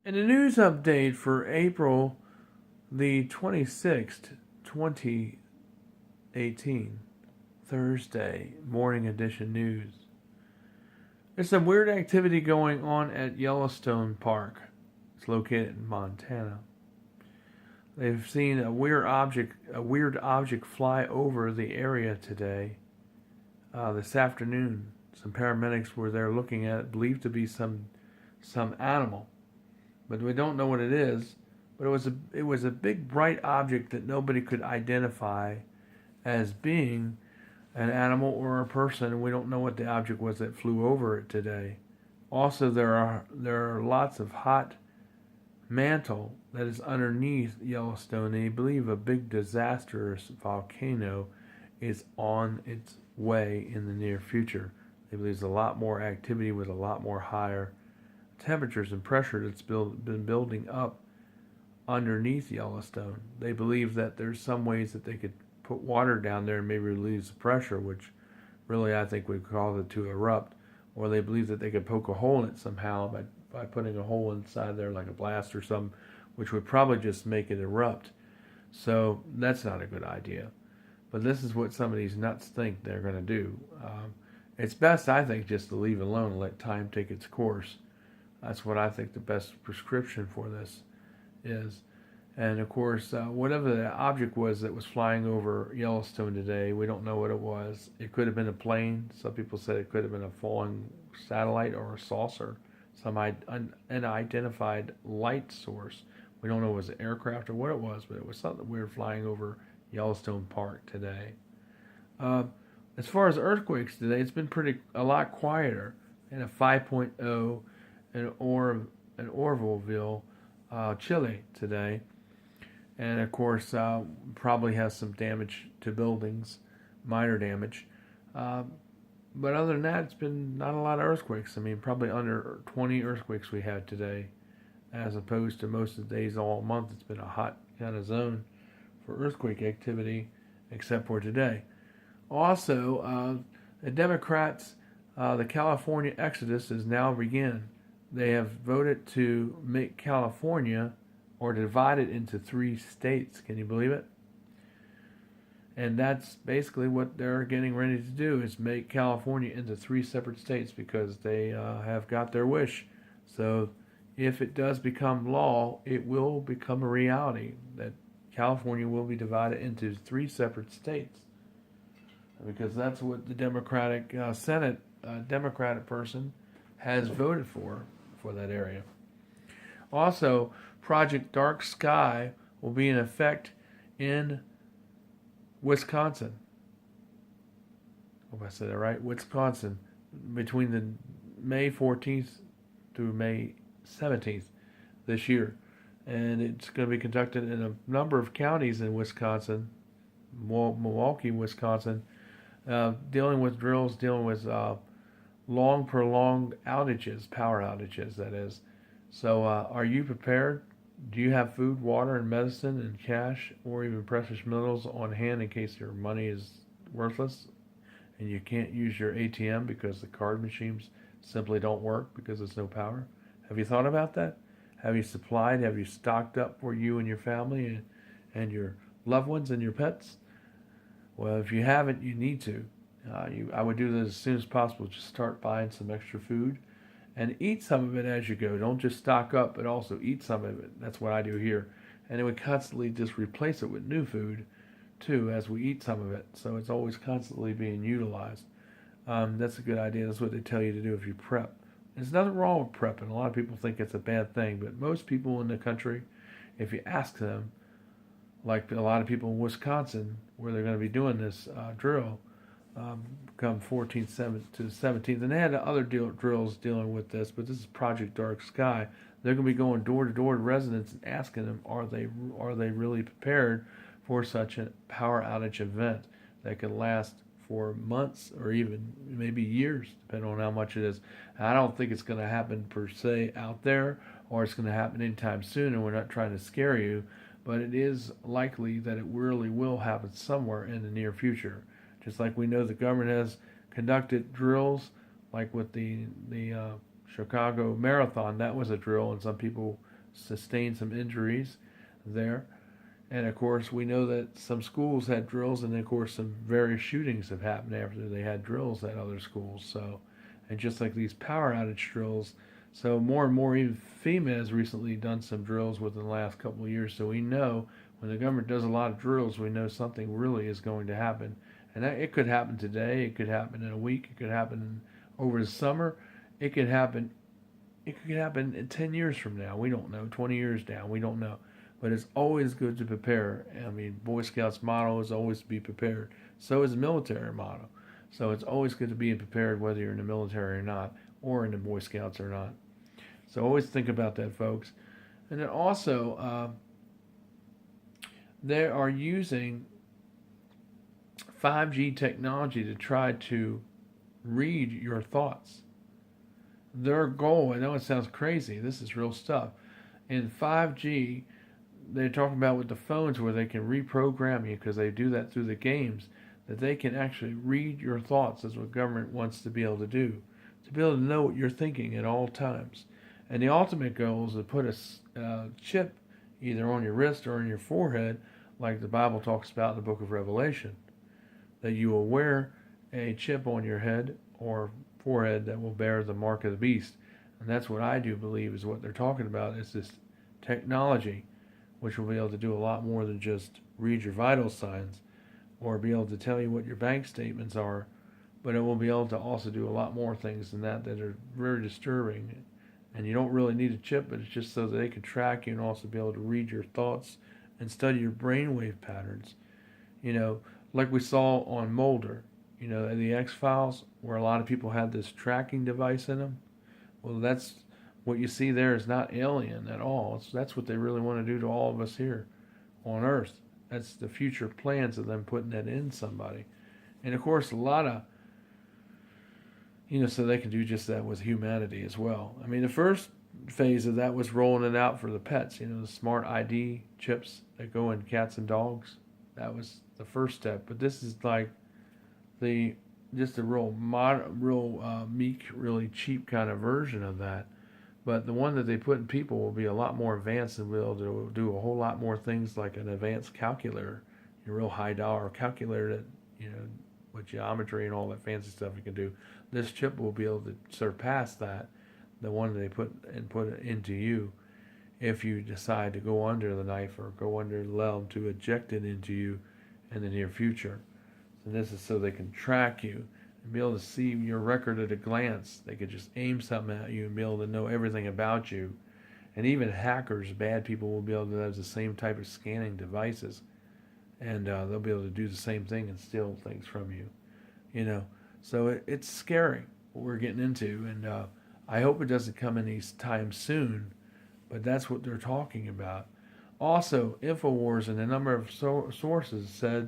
And a news update for April the 26th, 2018, Thursday, morning edition news. There's some weird activity going on at Yellowstone Park. It's located in Montana. They've seen a weird object fly over the area today, this afternoon. Some paramedics were there looking at it, believed to be some animal, but we don't know what it is. But it was a big bright object that nobody could identify as being an animal or a person. We don't know what the object was that flew over it today. Also, there are lots of hot mantle that is underneath Yellowstone. They believe a big disastrous volcano is on its way in the near future. They believe there's a lot more activity with a lot more higher temperatures and pressure that's been building up underneath Yellowstone. They believe that there's some ways that they could put water down there and maybe release the pressure, which really I think would cause it to erupt. Or they believe that they could poke a hole in it somehow by putting a hole inside there like a blast or something, which would probably just make it erupt. So that's not a good idea. But this is what some of these nuts think they're going to do. It's best, I think, just to leave it alone and let time take its course. That's what I think the best prescription for this is. And of course, whatever the object was that was flying over Yellowstone today, we don't know what it was. It could have been a plane. Some people said it could have been a falling satellite or a saucer, some unidentified light source. We don't know if it was an aircraft or what it was, but it was something weird flying over Yellowstone Park today. Uh, as far as earthquakes today, it's been a lot quieter. And a 5.0 in Orvilleville, Chile today. And of course, probably has some damage to buildings, minor damage. Uh, but other than that, it's been not a lot of earthquakes. I mean, probably under 20 earthquakes we had today, as opposed to most of the days all month. It's been a hot kind of zone for earthquake activity, except for today. Also, the Democrats, the California exodus is now beginning. They have voted to make California or divide it into 3 states. Can you believe it? And that's basically what they're getting ready to do is make California into 3 separate states because they have got their wish. So if it does become law, it will become a reality that California will be divided into 3 separate states because that's what the Democratic Senate Democratic person has voted for that area. Also, Project Dark Sky will be in effect in Wisconsin. Hope I said that right. Wisconsin, between the May 14th through May 17th this year. And it's going to be conducted in a number of counties in Wisconsin, Milwaukee, Wisconsin, dealing with drills, dealing with long, prolonged outages, power outages, that is. So, are you prepared? Do you have food, water, and medicine, and cash, or even precious metals on hand in case your money is worthless and you can't use your ATM because the card machines simply don't work because there's no power? Have you thought about that? Have you supplied? Have you stocked up for you and your family and your loved ones and your pets? Well, if you haven't, you need to. I would do this as soon as possible. Just start buying some extra food and eat some of it as you go. Don't just stock up, but also eat some of it. That's what I do here. And it would constantly just replace it with new food, too, as we eat some of it. So it's always constantly being utilized. That's a good idea. That's what they tell you to do if you prep. There's nothing wrong with prepping. A lot of people think it's a bad thing, but most people in the country, if you ask them, like a lot of people in Wisconsin, where they're going to be doing this drill, come 14th to 17th, and they had other drills dealing with this, but this is Project Dark Sky. They're going to be going door to door to residents and asking them, are they really prepared for such a power outage event that could last for months or even maybe years, depending on how much it is. And I don't think it's going to happen per se out there, or it's going to happen anytime soon. And we're not trying to scare you, but it is likely that it really will happen somewhere in the near future. Just like we know the government has conducted drills, like with the Chicago Marathon, that was a drill, and some people sustained some injuries there. And of course, we know that some schools had drills, and of course, some various shootings have happened after they had drills at other schools. So, and just like these power outage drills, so more and more, even FEMA has recently done some drills within the last couple of years. So we know when the government does a lot of drills, we know something really is going to happen. And that, it could happen today, it could happen in a week, it could happen over the summer, it could happen. It could happen in 10 years from now. We don't know. 20 years down. We don't know. But it's always good to prepare. I mean, Boy Scouts' motto is always to be prepared. So is the military motto. So it's always good to be prepared whether you're in the military or not, or in the Boy Scouts or not. So always think about that, folks. And then also, they are using 5G technology to try to read your thoughts. Their goal, I know it sounds crazy, this is real stuff. In 5G, they're talking about with the phones where they can reprogram you, because they do that through the games, that they can actually read your thoughts. That's what government wants to be able to do, to be able to know what you're thinking at all times. And the ultimate goal is to put a chip either on your wrist or on your forehead, like the Bible talks about in the book of Revelation, that you will wear a chip on your head or forehead that will bear the mark of the beast. And that's what I do believe is what they're talking about, is this technology, which will be able to do a lot more than just read your vital signs or be able to tell you what your bank statements are, but it will be able to also do a lot more things than that are very disturbing. And you don't really need a chip, but it's just so that they can track you and also be able to read your thoughts and study your brainwave patterns. You know, like we saw on Mulder, you know, in the X-Files, where a lot of people had this tracking device in them. Well, that's what you see there is not alien at all. That's what they really want to do to all of us here on Earth. That's the future plans of them putting that in somebody. And of course, a lot of, you know, so they can do just that with humanity as well. I mean, the first phase of that was rolling it out for the pets, you know, the smart ID chips that go in cats and dogs. That was the first step. But this is like the just a real meek, really cheap kind of version of that. But the one that they put in people will be a lot more advanced and be able to do a whole lot more things, like an advanced calculator, a real high dollar calculator that, you know, with geometry and all that fancy stuff you can do. This chip will be able to surpass that, the one they put it into you, if you decide to go under the knife or go under the limb to eject it into you in the near future. And this is so they can track you and be able to see your record at a glance. They could just aim something at you and be able to know everything about you. And even hackers, bad people, will be able to have the same type of scanning devices. And they'll be able to do the same thing and steal things from you. You know, so it's scary what we're getting into. And I hope it doesn't come any time soon. But that's what they're talking about. Also, InfoWars and a number of sources said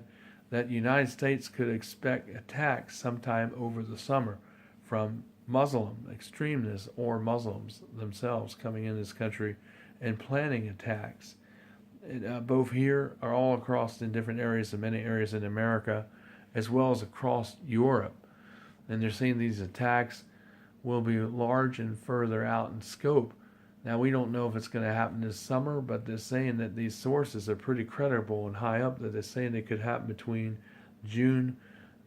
that the United States could expect attacks sometime over the summer from Muslim extremists or Muslims themselves coming in this country and planning attacks. Both here or all across in different areas, in many areas in America, as well as across Europe. And they're saying these attacks will be large and further out in scope. Now, we don't know if it's going to happen this summer, but they're saying that these sources are pretty credible and high up, that they're saying they could happen between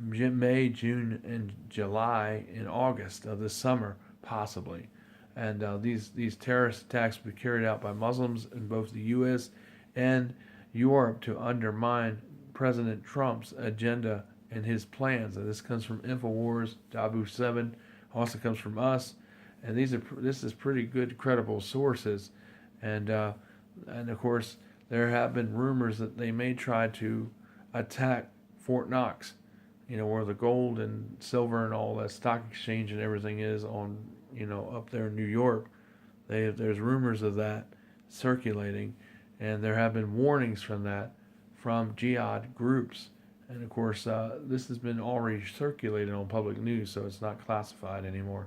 May, June, and July and August of this summer, possibly. And these terrorist attacks will be carried out by Muslims in both the U.S. and Europe to undermine President Trump's agenda and his plans. And this comes from InfoWars, Dabu 7, also comes from us. And this is pretty good, credible sources, and of course there have been rumors that they may try to attack Fort Knox, you know, where the gold and silver and all that stock exchange and everything is on, you know, up there in New York. There's rumors of that circulating, and there have been warnings from that from jihad groups, and of course this has been already circulated on public news, so it's not classified anymore.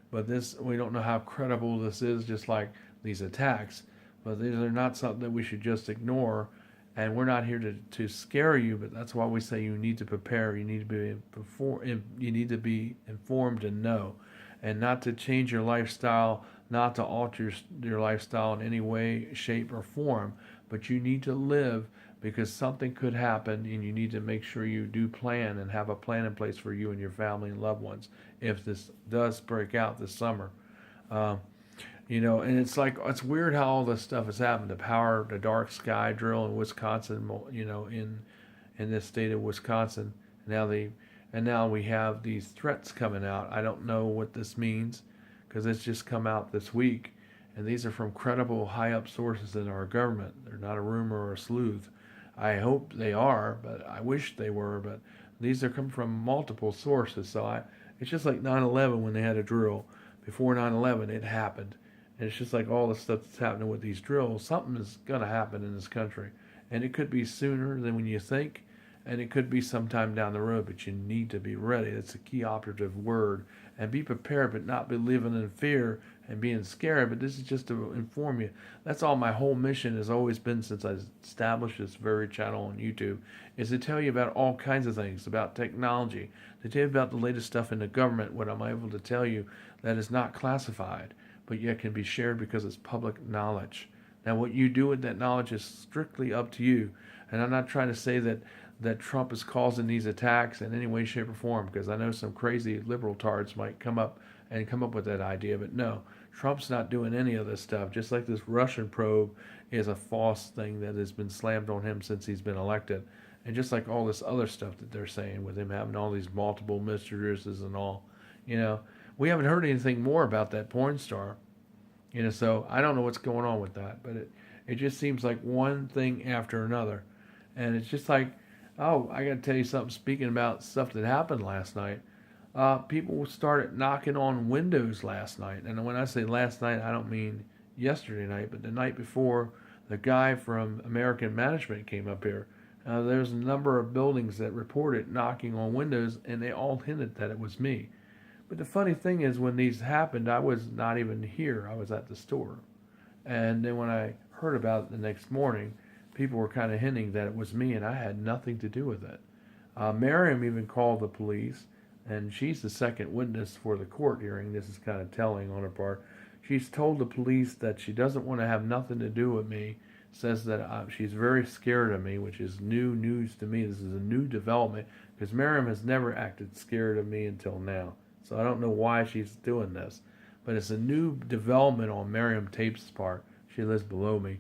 But this, we don't know how credible this is, just like these attacks. But these are not something that we should just ignore. And we're not here to scare you, but that's why we say you need to prepare. You need to be informed and know. and not to change your lifestyle, not to alter your lifestyle in any way, shape, or form, but you need to live because something could happen and you need to make sure you do plan and have a plan in place for you and your family and loved ones if this does break out this summer. Um, and it's like it's weird how all this stuff has happened. The dark sky drill in Wisconsin, in this state of Wisconsin. Now now we have these threats coming out. I don't know what this means because it's just come out this week, and these are from credible high up sources in our government. They're not a rumor or a sleuth. I hope they are, but I wish they were. But these are come from multiple sources. It's just like 9/11 when they had a drill. Before 9/11, it happened. And it's just like all the stuff that's happening with these drills. Something is going to happen in this country. And it could be sooner than when you think. And it could be sometime down the road. But you need to be ready. That's a key operative word. And be prepared, but not be living in fear and being scared. But this is just to inform you. That's all my whole mission has always been since I established this very channel on YouTube. Is to tell you about all kinds of things. About technology. To tell you about the latest stuff in the government. What I'm able to tell you that is not classified, but yet can be shared because it's public knowledge. Now, what you do with that knowledge is strictly up to you. And I'm not trying to say that Trump is causing these attacks in any way, shape, or form, because I know some crazy liberal tards might come up with that idea. But no, Trump's not doing any of this stuff. Just like this Russian probe is a false thing that has been slammed on him since he's been elected. And just like all this other stuff that they're saying with him having all these multiple mistresses and all, we haven't heard anything more about that porn star. So I don't know what's going on with that, but it just seems like one thing after another. And it's just like, oh, I got to tell you something, speaking about stuff that happened last night. People started knocking on windows last night. And when I say last night, I don't mean yesterday night, but the night before. The guy from American Management came up here. There's a number of buildings that reported knocking on windows, and they all hinted that it was me. But the funny thing is, when these happened, I was not even here. I was at the store. And then when I heard about it the next morning, people were kind of hinting that it was me, and I had nothing to do with it. Miriam even called the police, and she's the second witness for the court hearing. This is kind of telling on her part. She's told the police that she doesn't want to have nothing to do with me, says that she's very scared of me, which is new news to me. This is a new development, because Miriam has never acted scared of me until now. So I don't know why she's doing this. But it's a new development on Miriam Tape's part. She lives below me.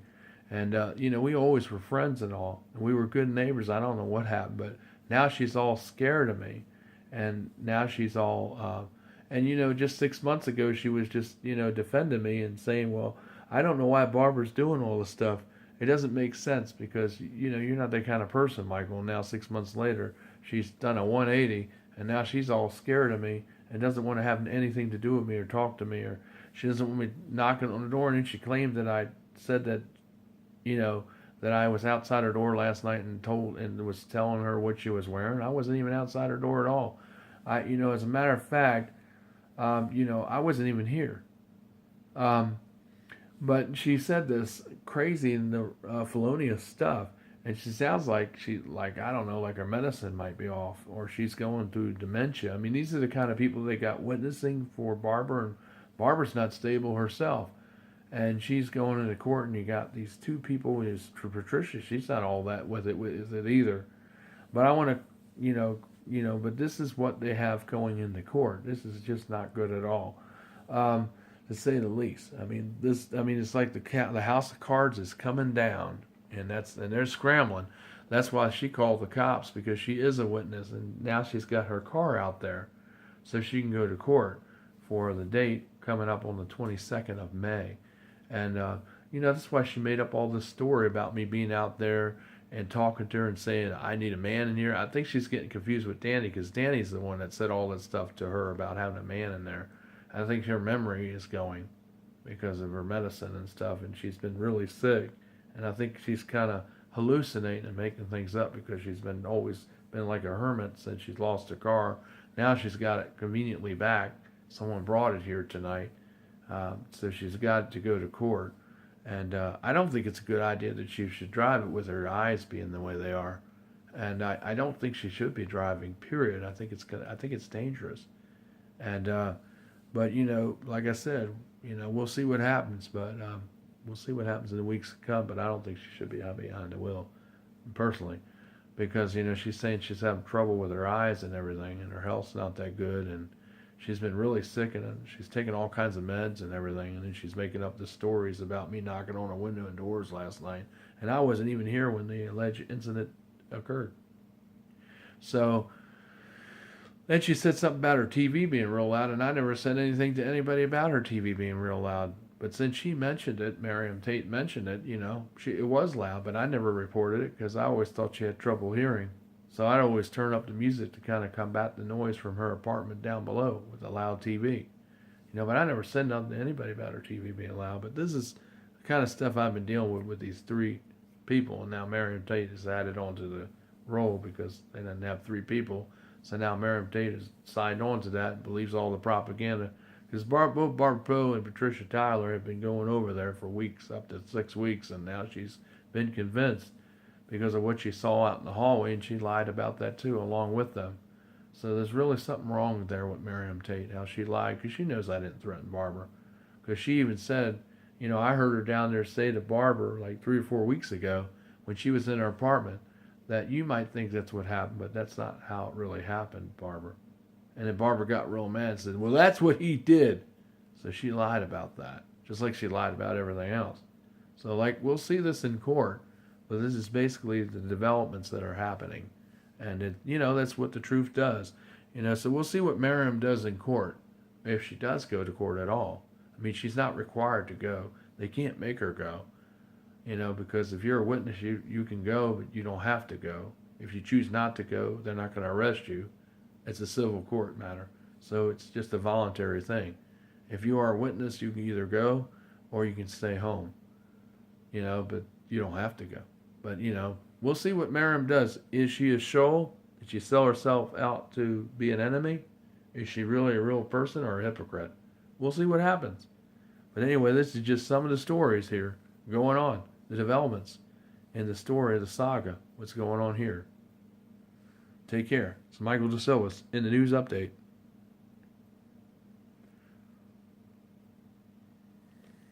And, we always were friends and all. And we were good neighbors. I don't know what happened. But now she's all scared of me. And now she's all... just 6 months ago, she was just, defending me and saying, well, I don't know why Barbara's doing all this stuff. It doesn't make sense because, you're not that kind of person, Michael. And now 6 months later, she's done a 180. And now she's all scared of me and doesn't want to have anything to do with me or talk to me, or she doesn't want me knocking on the door. And then she claimed that I said that, that I was outside her door last night and was telling her what she was wearing. I wasn't even outside her door at all. As a matter of fact, I wasn't even here. But she said this crazy and the felonious stuff. And she sounds like I don't know, like her medicine might be off, or she's going through dementia. I mean, these are the kind of people they got witnessing for Barbara, and Barbara's not stable herself. And she's going into court, and you got these two people. Patricia, she's not all that with it either. But I want to, but this is what they have going into court. This is just not good at all, to say the least. I mean, it's like the house of cards is coming down. And they're scrambling. That's why she called the cops, because she is a witness, and now she's got her car out there so she can go to court for the date coming up on the 22nd of May. And that's why she made up all this story about me being out there and talking to her and saying I need a man in here. I think she's getting confused with Danny, because Danny's the one that said all that stuff to her about having a man in there. I think her memory is going because of her medicine and stuff, and she's been really sick. And I think she's kind of hallucinating and making things up, because she's always been like a hermit since she's lost her car. Now she's got it conveniently back. Someone brought it here tonight. So she's got to go to court. And I don't think it's a good idea that she should drive it with her eyes being the way they are. And I don't think she should be driving, period. I think it's dangerous. And But, you know, like I said, you know, we'll see what happens. But we'll see what happens in the weeks to come. But I don't think she should be behind the wheel, personally, because, you know, she's saying she's having trouble with her eyes and everything, and her health's not that good, and she's been really sick, and she's taking all kinds of meds and everything, and then she's making up the stories about me knocking on her window and doors last night, and I wasn't even here when the alleged incident occurred. So then she said something about her TV being real loud, and I never said anything to anybody about her TV being real loud. But since she mentioned it, Miriam Tate mentioned it, you know, it was loud, but I never reported it because I always thought she had trouble hearing. So I'd always turn up the music to kind of combat the noise from her apartment down below with a loud TV. You know, but I never said nothing to anybody about her TV being loud. But this is the kind of stuff I've been dealing with these three people, and now Miriam Tate is added onto the role because they didn't have three people. So now Miriam Tate has signed on to that and believes all the propaganda. Because both Barbara Poe and Patricia Tyler have been going over there for weeks, up to 6 weeks, and now she's been convinced because of what she saw out in the hallway, and she lied about that too, along with them. So there's really something wrong there with Miriam Tate, how she lied, because she knows I didn't threaten Barbara. Because she even said, you know, I heard her down there say to Barbara like 3 or 4 weeks ago when she was in her apartment that you might think that's what happened, but that's not how it really happened, Barbara. And then Barbara got real mad and said, well, that's what he did. So she lied about that, just like she lied about everything else. So, like, we'll see this in court, but this is basically the developments that are happening. And, it, you know, that's what the truth does. You know, so we'll see what Miriam does in court, if she does go to court at all. I mean, she's not required to go. They can't make her go, you know, because if you're a witness, you can go, but you don't have to go. If you choose not to go, they're not going to arrest you. It's a civil court matter. So it's just a voluntary thing. If you are a witness, you can either go or you can stay home, you know, but you don't have to go. But, you know, we'll see what Miriam does. Is she a shoal? Did she sell herself out to be an enemy? Is she really a real person or a hypocrite? We'll see what happens. But anyway, this is just some of the stories here going on, the developments in the story of the saga, what's going on here. Take care. It's Michael DeSilva in the News Update.